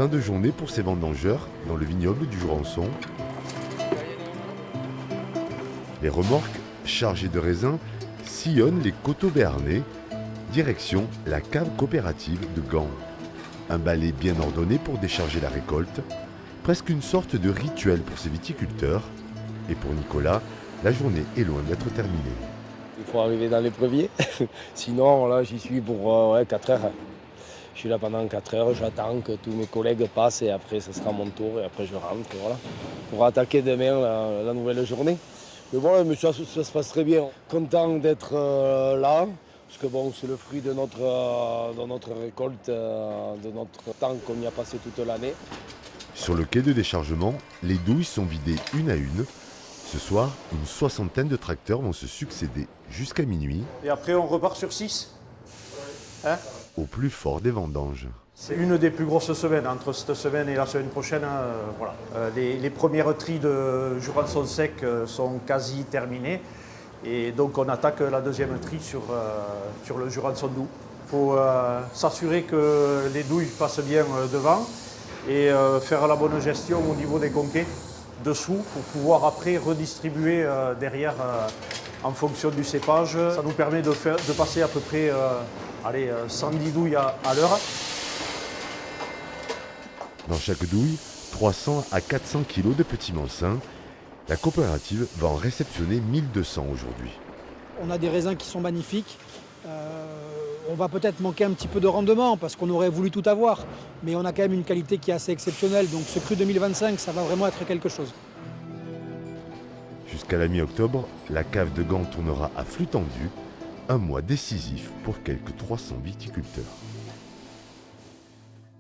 Fin de journée pour ces vendangeurs dans le vignoble du Jurançon. Les remorques chargées de raisins sillonnent les coteaux béarnais, direction la cave coopérative de Gand. Un balai bien ordonné pour décharger la récolte, presque une sorte de rituel pour ces viticulteurs. Et pour Nicolas, la journée est loin d'être terminée. Il faut arriver dans l'épervier, sinon là j'y suis pour 4 heures. Je suis là pendant 4 heures, j'attends que tous mes collègues passent et après ce sera mon tour et après je rentre, voilà, pour attaquer demain la nouvelle journée. Mais voilà, mais ça se passe très bien. Content d'être là, parce que bon, c'est le fruit de notre récolte, de notre temps qu'on y a passé toute l'année. Sur le quai de déchargement, les douilles sont vidées une à une. Ce soir, une soixantaine de tracteurs vont se succéder jusqu'à minuit. Et après, on repart sur 6. Hein? Au plus fort des vendanges. C'est une des plus grosses semaines. Entre cette semaine et la semaine prochaine, voilà. Les premières tries de Jurançon sec sont quasi terminées. Et donc, on attaque la deuxième tri sur le Jurançon doux. Il faut s'assurer que les douilles passent bien devant et faire la bonne gestion au niveau des conquets dessous pour pouvoir après redistribuer derrière en fonction du cépage. Ça nous permet de passer à peu près 110 douilles à l'heure. Dans chaque douille, 300 à 400 kg de petits mancins. La coopérative va en réceptionner 1200 aujourd'hui. On a des raisins qui sont magnifiques. On va peut-être manquer un petit peu de rendement parce qu'on aurait voulu tout avoir. Mais on a quand même une qualité qui est assez exceptionnelle. Donc ce cru 2025, ça va vraiment être quelque chose. Jusqu'à la mi-octobre, la cave de Gand tournera à flux tendu. Un mois décisif pour quelques 300 viticulteurs.